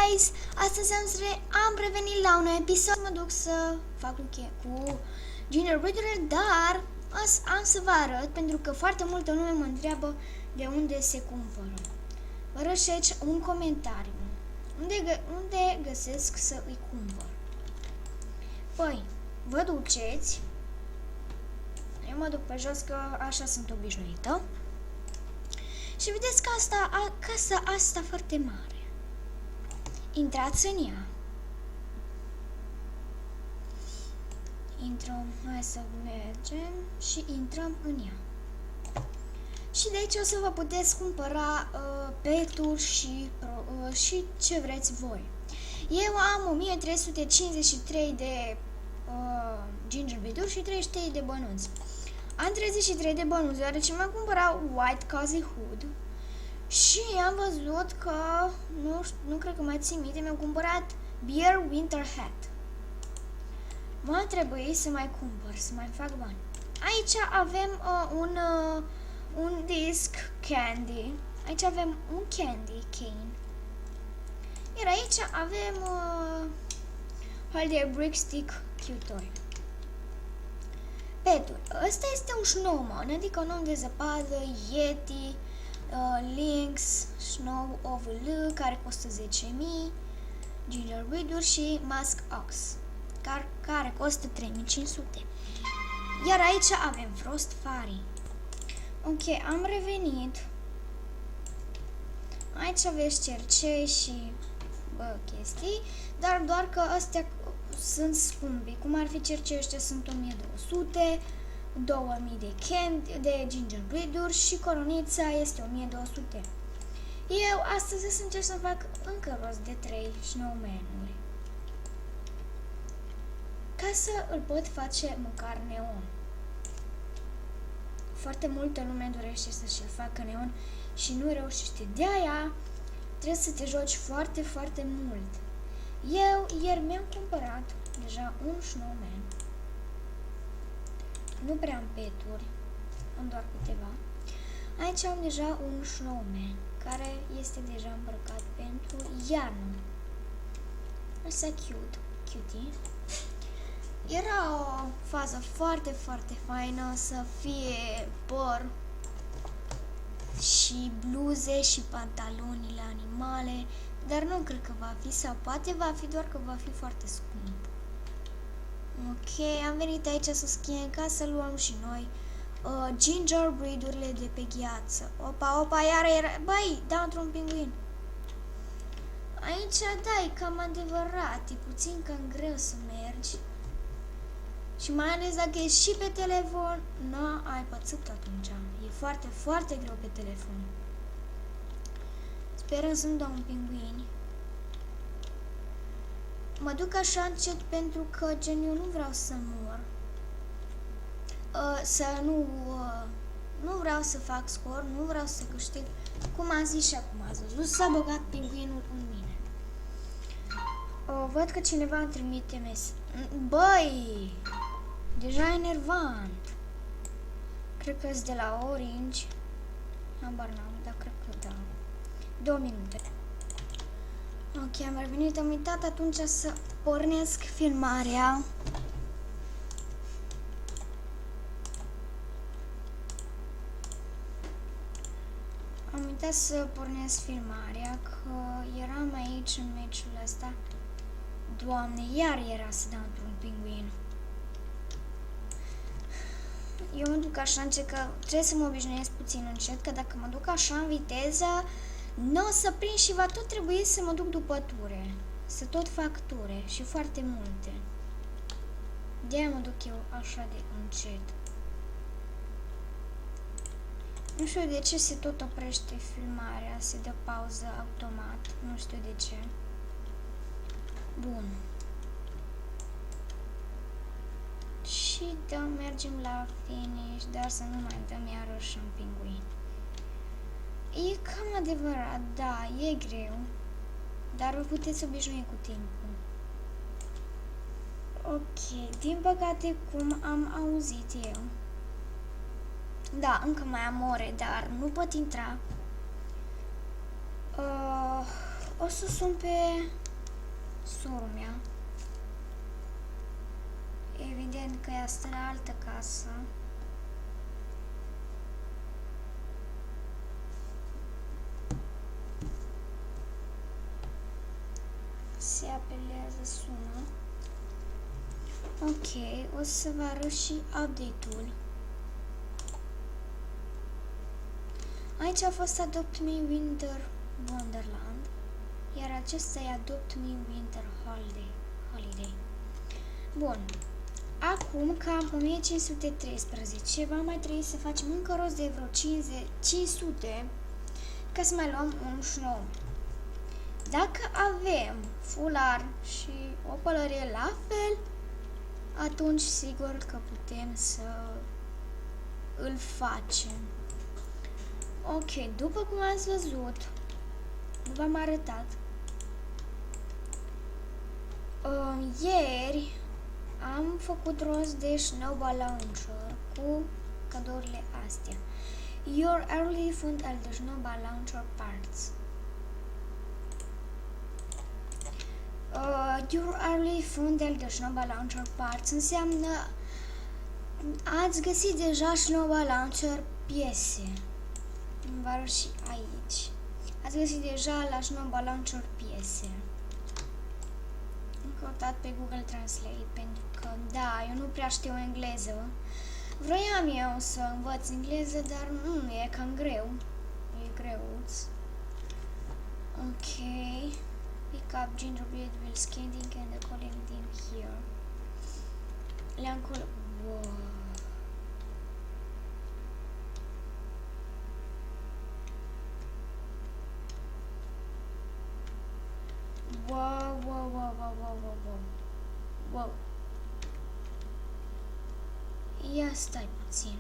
guys! Astăzi am revenit la un episod. Mă duc să fac cu gingerbread-urile, dar am să vă arăt, pentru că foarte multă lume mă întreabă de unde se cumpără. Vă rășeci un comentariu. Unde găsesc să îi cumpăr? Păi, vă duceți. Eu mă duc pe jos că așa sunt obișnuită. Și vedeți că casa asta foarte mare. Intrați în ea. Intrăm, hai să mergem și intrăm în ea. Și de aici o să vă puteți cumpăra peturi și ce vreți voi. Eu am 1353 de gingerbread-uri și 33 de bănuți. Am 33 de bănuți, deoarece mi-am cumpărat White Cozy Hood. Și am văzut că, nu cred că mai țin minte, mi-am cumpărat Beer Winter Hat. Va trebui să mai cumpăr, să mai fac bani. Aici avem un disc candy. Aici avem un candy cane. Iar aici avem Holiday Brick Stick Cute Toy. Peturi. Ăsta este un snowman, adică un om de zăpadă, Yeti, Lynx, Snow Oval, care costă 10.000, gingerbread-uri și Mask Ox, care costă 3.500. Iar aici avem Frost Fairy. Ok, am revenit. Aici aveți cercei și chestii, dar doar că astea sunt scumpi. Cum ar fi cercei ăștia sunt 1200, 2000 de gingerbread-uri și coronița este 1200. Eu astăzi o să încerc să fac încă rost de 3 snowman-uri, ca să îl pot face măcar neon. Foarte multă lume dorește să-și facă neon și nu reușește. De-aia trebuie să te joci foarte, foarte mult. Eu ieri mi-am cumpărat deja un snowman. Nu prea am peturi, am doar câteva. Aici am deja un snowman care este deja îmbrăcat pentru iarnă. Asta cutie. Era o fază foarte, foarte faină să fie păr și bluze și pantalonile animale, dar nu cred că va fi, sau poate va fi, doar că va fi foarte scump. Ok, am venit aici să schiem ca să luăm și noi gingerbread-urile de pe gheață. Opa, iar era... Băi, da într-un pinguin. Aici, da, e cam adevărat, e puțin cam greu să mergi. Și mai ales dacă ești și pe telefon, ai pățit atunci. E foarte, foarte greu pe telefon. Sperăm să-mi dau un pinguin. Mă duc așa încet pentru că gen eu nu vreau să mor. Nu vreau să fac scor, nu vreau să câștig. Cum am zis și acum ați văzut, s-a băgat pinguinul în mine. Văd că cineva îmi trimite mesaj. Băi, deja e enervant. Cred că sunt de la Orange. Habar n-am, dar cred că da. 2 minute. Ok, am revenit, am uitat atunci să pornesc filmarea. Am uitat să pornesc filmarea, că eram aici în meciul ăsta. Doamne, iar era să dau într-un pinguin. Eu mă duc așa încet, că trebuie să mă obișnuiesc puțin încet, că dacă mă duc așa în viteză, nu o să prind și va tot trebui să mă duc după ture. Să tot fac ture și foarte multe. De-aia mă duc eu așa de încet. Nu știu de ce se tot oprește filmarea, se dă pauză automat, nu știu de ce. Bun. Și da, mergem la finish, dar să nu mai dăm iarăși un pinguin. E cam adevărat, da, e greu, dar vă puteți obișnui cu timpul. Ok, din păcate, cum am auzit eu. Da, încă mai am ore, dar nu pot intra. O să sun pe sora mea. Evident că ea stă la altă casă. Se apelează, sună. Ok, o să vă arăt și update-ul. Aici a fost Adopt Me Winter Wonderland, iar acesta e Adopt Me Winter Holiday. Bun. Acum, cam 1513, va mai trebui să facem încă rost de vreo 500 ca să mai luăm un șnou. Dacă avem fular și o pălărie la fel, atunci sigur că putem să îl facem. Ok, după cum ați văzut, v-am arătat, ieri am făcut rost de Snowball Launcher cu cadourile astea. Your early fund al de Snowball Launcher parts. Your early fund al de Snowball Launcher parts înseamnă ați găsit deja Snowball Launcher piese. Vă arăt și aici. Ați găsit deja la Snowball Launcher piese. Am căutat pe Google Translate pentru că, da, eu nu prea știu engleză. Vroiam eu să învăț engleză, dar nu, e cam greu. E greuț. Ok. Pick up gingerbread while skating and calling them here. Le-am wow. Wow. Ia stai puțin.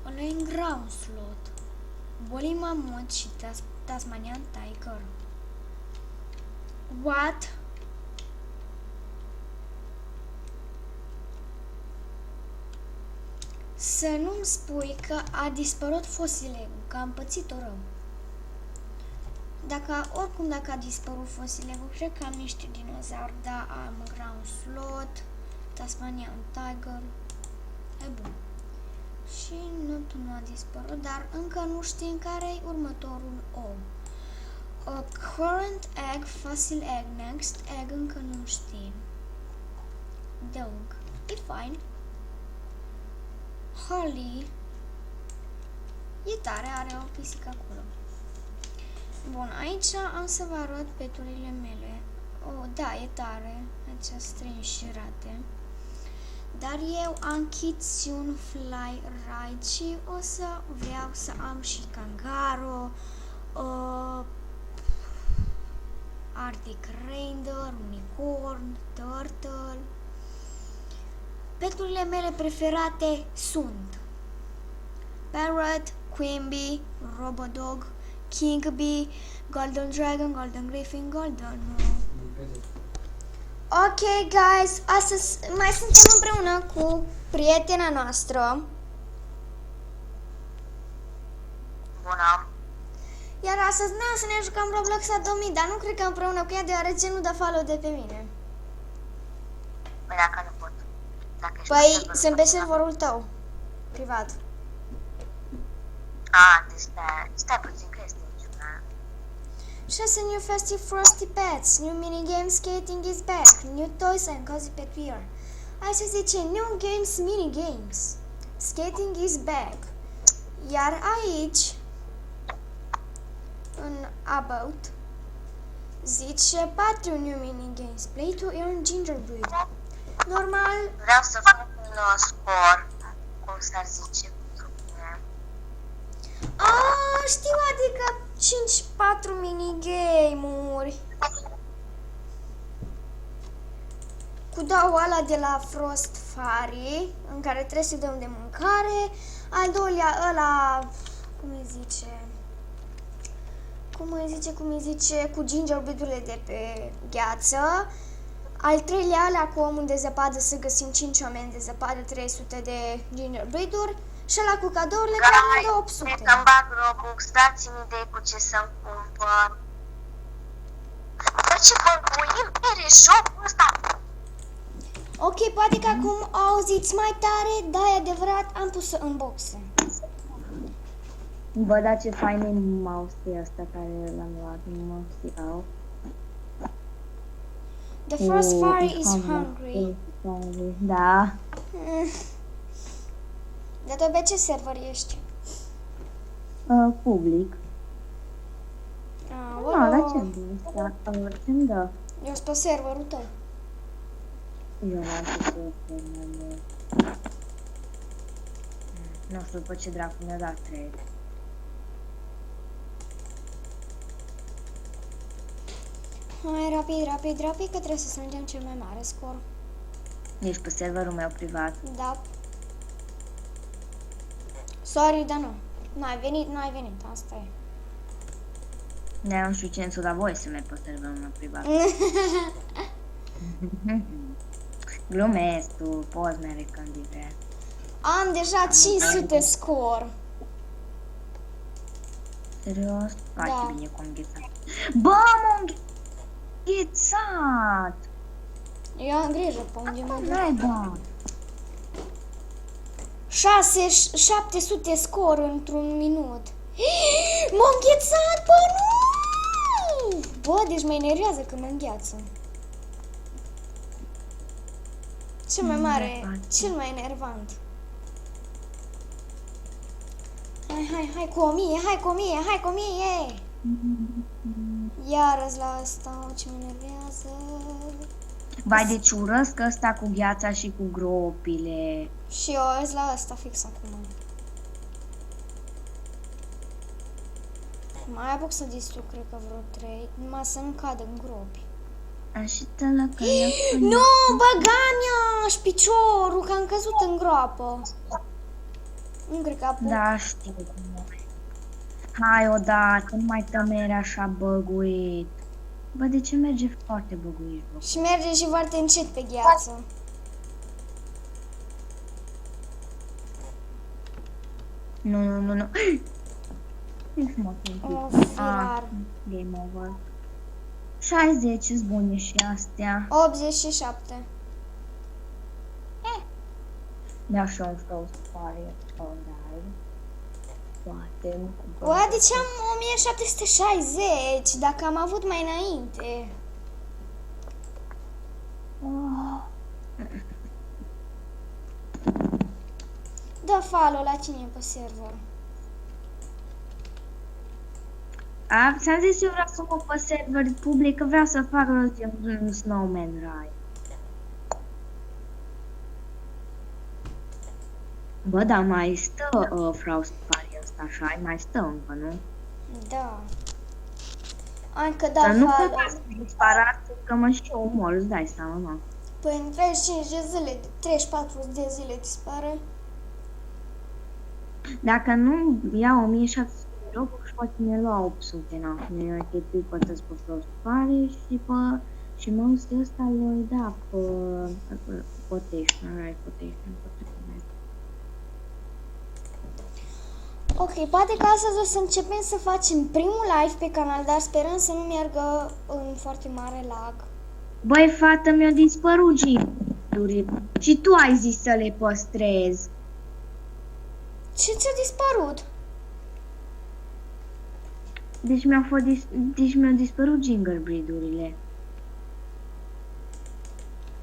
Ăla e în ground slot. Woolly Mammoth și Tasmanian Tiger. What? Să nu-mi spui că a dispărut fosilul, că am pățit-o rău. Dacă a dispărut fosilul, cred că am niște dinozauri, da, am ground slot, Tasmanian Tiger. E bun. Și nu a dispărut, dar încă nu știm care e următorul om. Current egg, fossil egg, next egg, încă nu știm. Dog. E fine. Holly. E tare, are o pisică acolo. Bun, aici am să vă arăt peturile mele. Oh, da, e tare. Aici strinșirate. Dar eu am Kitsune Fly Ride și o să vreau să am și Kangaroo, Arctic Reindeer, Unicorn, Turtle. Peturile mele preferate sunt Parrot, Queen Bee, Robodog, King Bee, Golden Dragon, Golden Griffin, Golden... Ok, guys, astăzi mai suntem împreună cu prietena noastră. Bună. Iar astăzi ne-am să ne jucăm Roblox Adopt Me, dar nu cred că împreună cu ea, deoarece nu dă follow de pe mine. Păi dacă nu pot. Păi, sunt pe serverul tău, privat. Deci stai puțin că este aici una. 6 new festive frosty pets, new minigame skating is back, new toys and cozy pet wear. Aici se zice new games, minigames, skating is back. Iar aici, în about, zice 4 new minigames, play to earn gingerbread. Normal. Vreau să fac un scor, cum s-ar zice. Știu, adică 5-4 minigame-uri. Cu două ala de la Frost Fairy, în care trebuie să dăm de mâncare. Al doilea ăla, cum îi zice, cu gingerbread-urile de pe gheață. Al treilea ăla cu omul de zăpadă, să găsim 5 oameni de zăpadă, 300 de gingerbread-uri. Și ăla cu cadourile chiar îmi dă 800. Să-mi bag Robux, dați-mi idei cu ce să-mi cumpăr. Bă, ce băguim mere jocul ăsta! Ok, poate că acum auziți mai tare, da, e adevărat, am pus în boxe. Bă, dar ce fain e mouse-ul ăsta care l-am luat, nu mă știau. The first fire is hungry. Da. Dar tu pe ce server ești? Public. Ah, Da, dar ce-mi dă? Ce-mi dă? eu sunt pe serverul tău. Eu n-am știut să nu știu după ce dracu mi-a dat 3. Hai, rapid, rapid, rapid, că trebuie să strângem cel mai mare scor. Ești pe serverul meu privat. Da. Sorry, dar nu. N-ai venit, asta e. Ne am succensul la voi să merg pe serverul meu privat. Glumesc, tu poți merge când vrei. Am deja 500 scor. Serios? Da. Foarte bine cu înghețat. Bă, m-am înghețat! Eu am grijă pe unde mă duc. Naiba! 700 scor într-un minut. M-am înghețat, bă, nu! Bă, deci mă enervează când mă îngheață. Cel mai mare, cel mai enervant. Hai cu 1000, hai cu 1000, hai cu 1000! Iarăs la asta, ce mă enervează. Vai, deci urăsc ăsta cu gheața și cu gropile. Și eu azi la asta fix acum. Mai apuc să distrug, cred că vreo 3, numai să nu cadă în gropi. Așa-te-l că eu... Nu, băga-mi și piciorul, că am căzut în groapă. Nu cred că apuc. Da, știu. Hai odată, nu mai tămere așa băguit. Bă, de ce merge foarte băguit? Bă? Și merge și foarte încet pe gheață. Nu. Nici mă O, pierd. firar. Game over. 60 îți bune și astea. 87. Mi-a și un Frost Fire. Poate nu cumpăr. Oa, de ce am 1760 dacă am avut mai înainte? Dă follow la cine e pe server. Ți-am zis eu vreau să mă pe server public, că vreau să fac un Snowman Ride. Bă, dar mai stă Frost Fire ăsta așa, mai stă încă, nu? Da. Încă da Dar nu follow. cumva să disparat, că mă și eu omor, îți dai seama, mă. Păi în 35 de zile, 34 de zile dispare. Dacă nu iau 1700 de Robux, poate ne lua 800, na. Ne cheltui pe toți pe Frost Fire și mouse-ul ăsta le-o da pe Potation, right, Potation. Ok, poate că astăzi o să începem să facem primul live pe canal, dar sperăm să nu meargă în foarte mare lag. Băi, fată, mi-au dispărut gimpurile și tu ai zis să le păstrezi. Ce ți-a dispărut? Deci mi-au dispărut gingerbread-urile.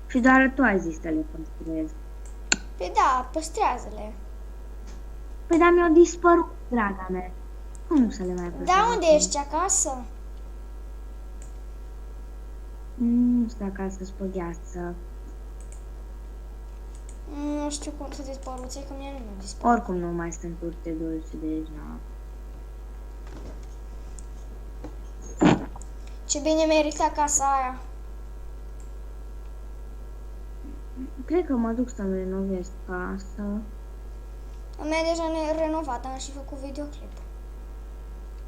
Și doar tu ai zis să le păstrezi. Păi da, păstrează-le. Păi dar mi-au dispărut, draga mea. Cum nu să le mai păstrez? Da, unde ești? Acasă? Nu știu acasă-s pe gheață. Nu știu cum să dispărut, ție că mie nu mi-a dispărut. Oricum nu mai sunt urte dulce deja. Ce bine merită casa aia. Cred că mă duc să-mi renovez casa. A mea deja renovată, am și făcut videoclip.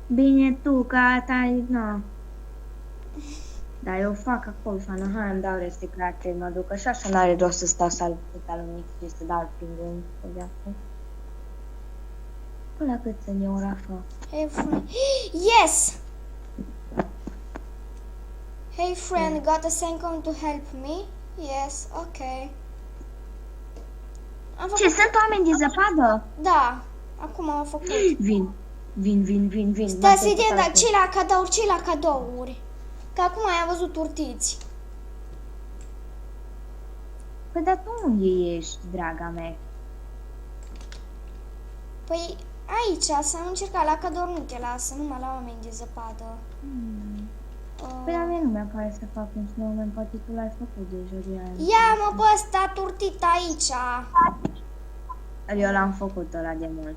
Bine tu, că ta, na. Dar eu fac acolo, fana, hai, îmi dau reciclate, mă duc așa, așa n-are rost să stau să aluc alunic și să dau pingând pe viață. Ăla cât sunt eu, Rafa? Hey friend. Yes! Hey friend, got a second to help me? Yes, ok. Am Ce, făcut... sunt oameni de zăpadă? Da, acum am făcut. Vin. Stai să vedem, dar ce la cadouri, ce la cadouri? Că acum ai văzut urtiți. Păi, dar tu unde ești, draga mea? Păi aici, să nu încerca, la cadouri nu te lasă, numai la oameni de zăpadă. Păi, la mine nu mi-apare să fac un snowman, poate tu l-ai făcut deja de aia. Ia mă, bă, ăsta turtit aici. Eu l-am făcut ăla de mult.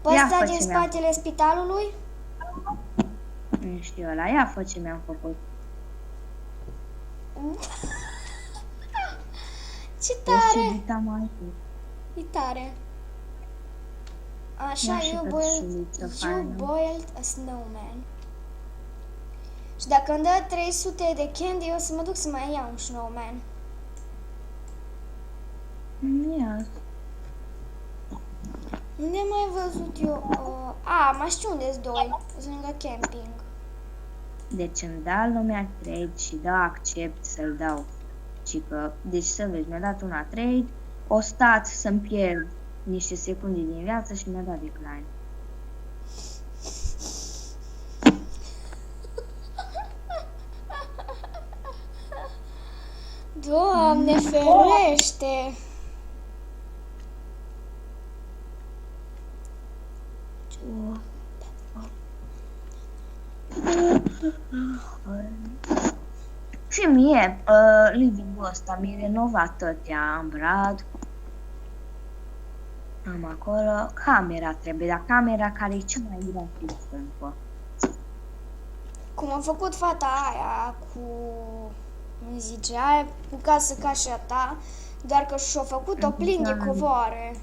Pe Ia ăsta fă din ce mi-am spatele spitalului? Nu știu ăla, ia fă ce mi-am făcut. Ce Deci ce tare! dita mai E tare. Așa, Ia și you căpșuliță you faină. boiled a snowman. Și dacă îmi dă 300 de candy, o să mă duc să mai iau un snowman. Ia. Unde am mai văzut eu? Mai știu unde-s doi. Sunt lângă camping. Deci îmi da lumea trade și da accept să-l dau. Și că, deci să vezi, mi-a dat una trade, o stat să-mi pierd niște secunde din viață și mi-a dat decline. Doamne ferește! Și mie, living-ul ăsta mi-e renovat tătea în brad. Am acolo, camera trebuie, dar camera care e cea mai grafic scumpă. Cum a făcut fata aia cu, cum zice, aia cu casă ca și a ta, doar că și-a făcut o plin de covoare.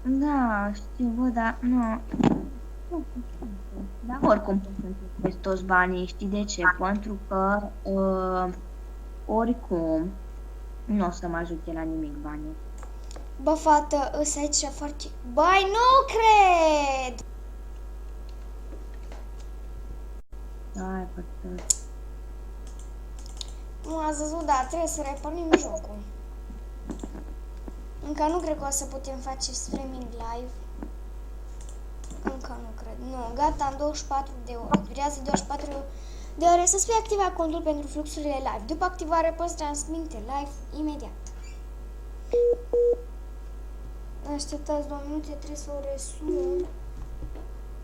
Da, știu, bă, dar nu. Dar oricum pot să întâlnesc toți banii, știi de ce? Pentru că oricum nu o să mă ajute la nimic banii. Bă, fată, ăsta aici foarte... Băi, nu cred! Hai, pătăt. Nu ați văzut, da, trebuie să repornim jocul. Încă nu cred că o să putem face streaming live. Încă nu cred. Nu, gata, în 24 de ore. Durează 24 de ore să fie activat contul pentru fluxurile live. După activare poți transmite live imediat. Așteptați 2 minute, trebuie să o resun.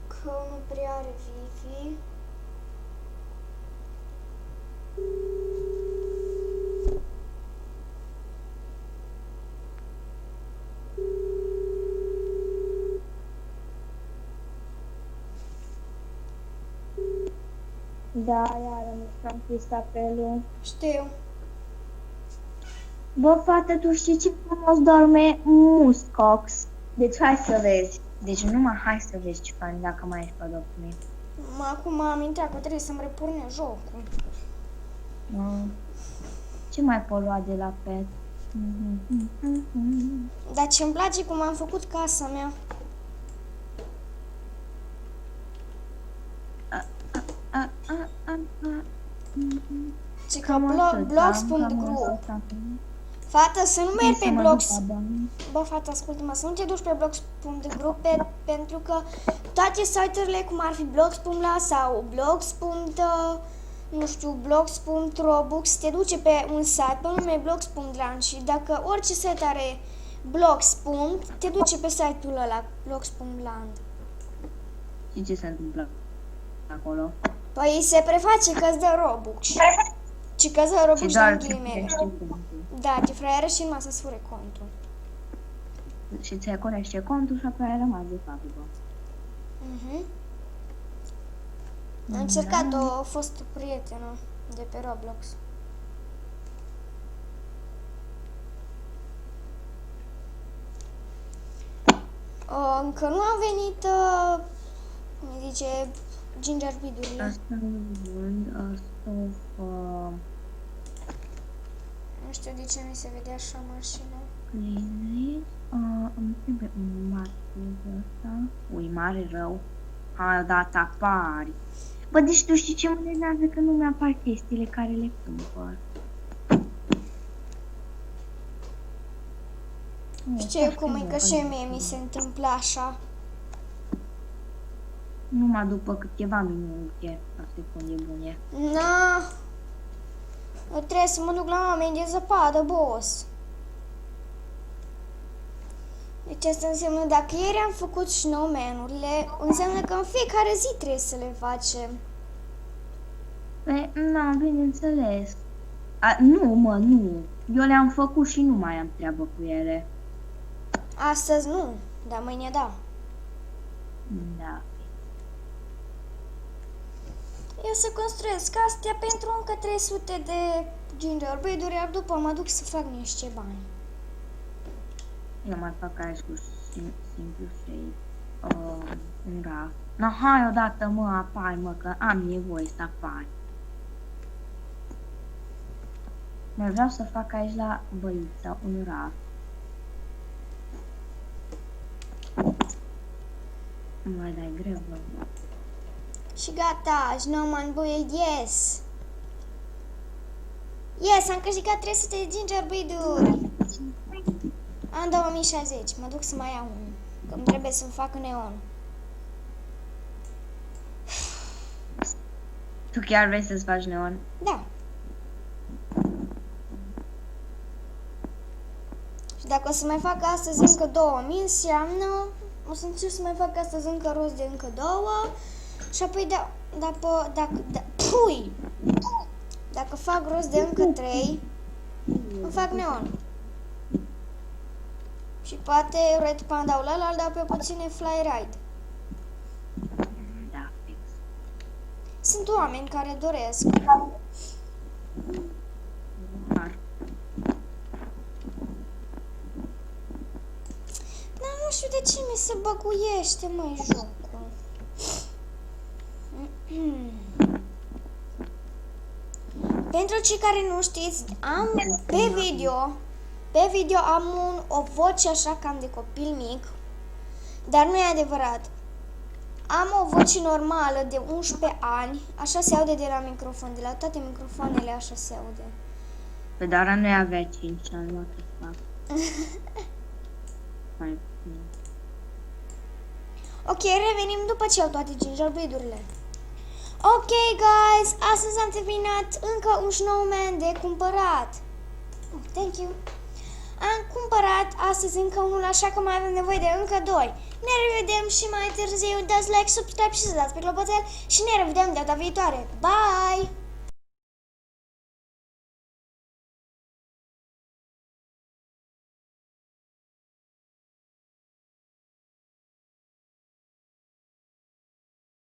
Că nu prea are Wi-Fi. Da, iară, mi-am scris apelul. Știu. Bă, fată, tu știi ce frumos dorme Muscox? Deci hai să vezi. Deci numai hai să vezi ce fain dacă mai ești pe locul meu. Acum am intrat că trebuie să-mi repornesc jocul. Ce mai pot lua de la pet? Dar ce-mi place cum am făcut casa mea. Ce că blogs.gru. Fată, să nu mergi pe blogs. Bă, fată, ascultă-mă, să nu te duci pe blogs.gru pentru că toate site-urile, cum ar fi blogs.la sau nu știu, blogs.robux, te duce pe un site pe nume blogs.land și dacă orice site are blogs. Te duce pe site-ul ăla, blogs.land. Și ce se întâmplă acolo? Păi se preface că-ți dă Robux. Și că-ți dă Robux din ghilimele. Da, te fraieră și numai să-ți fure contul. Și ți-ai conește contul și apoi ai rămas de fapt. Am încercat o fostă prietenă de pe Roblox. Încă nu am venit, cum zice, gingerbread-urile. Asta nu vând, asta o fac. Nu știu de ce mi se vede așa mașina. Clean it. Îmi trebuie un marker ăsta. Ui, mare rău. Hai, odată apari. Bă, deci tu știi ce mă enervează că nu mi-apar chestiile care le cumpăr. Știi cum e că și mie mi se întâmplă așa. Numai după câteva minute, la secunde bune. Na, eu trebuie să mă duc la oameni de zăpadă, boss. Deci asta înseamnă, dacă ieri am făcut snowman-urile, înseamnă că în fiecare zi trebuie să le facem. Păi, na, bineînțeles. Nu, mă, nu. Eu le-am făcut și nu mai am treabă cu ele. Astăzi nu, dar mâine da. Da. Eu să construiesc astea pentru încă 300 de gingerbread-uri, iar după mă duc să fac niște bani. Eu mai fac aici cu simplu shape. Un raft. No, hai odată, mă, apari, mă, că am nevoie să apari. Mai vreau să fac aici la băița un raft. Mai dai greu, bă. Și gata, Snowman Boy, yes! Yes, am câștigat 300 de gingerbread-uri! Am 2060, mă duc să mai iau unul, că îmi trebuie să-mi fac neon. Tu chiar vrei să-ți faci neon? Da. Și dacă o să mai fac astăzi încă 2000, înseamnă o să încerc să mai fac astăzi încă rost de încă 2 și apoi dacă fac rost de încă 3, îmi fac neon. Și poate Red Panda-ul ăla îl dau pe puține fly ride. Da, fix. Sunt oameni care doresc. Dar nu știu de ce mi se băguiește, măi, jocul. Pentru cei care nu știți, am pe video am o voce așa cam de copil mic, dar nu e adevărat. Am o voce normală de 11 ani, așa se aude de la microfon, de la toate microfoanele așa se aude. Pe Dara nu avea 5 ani, nu te fac. Mai puțin. Ok, revenim după ce au toate gingerbread-urile. Ok, guys, astăzi am terminat încă un snowman de cumpărat. Oh, thank you. Am cumpărat astăzi încă unul, așa că mai avem nevoie de încă 2. Ne revedem și mai târziu. Dați like, subscribe și să dați pe clopoțel și ne revedem data viitoare. Bye!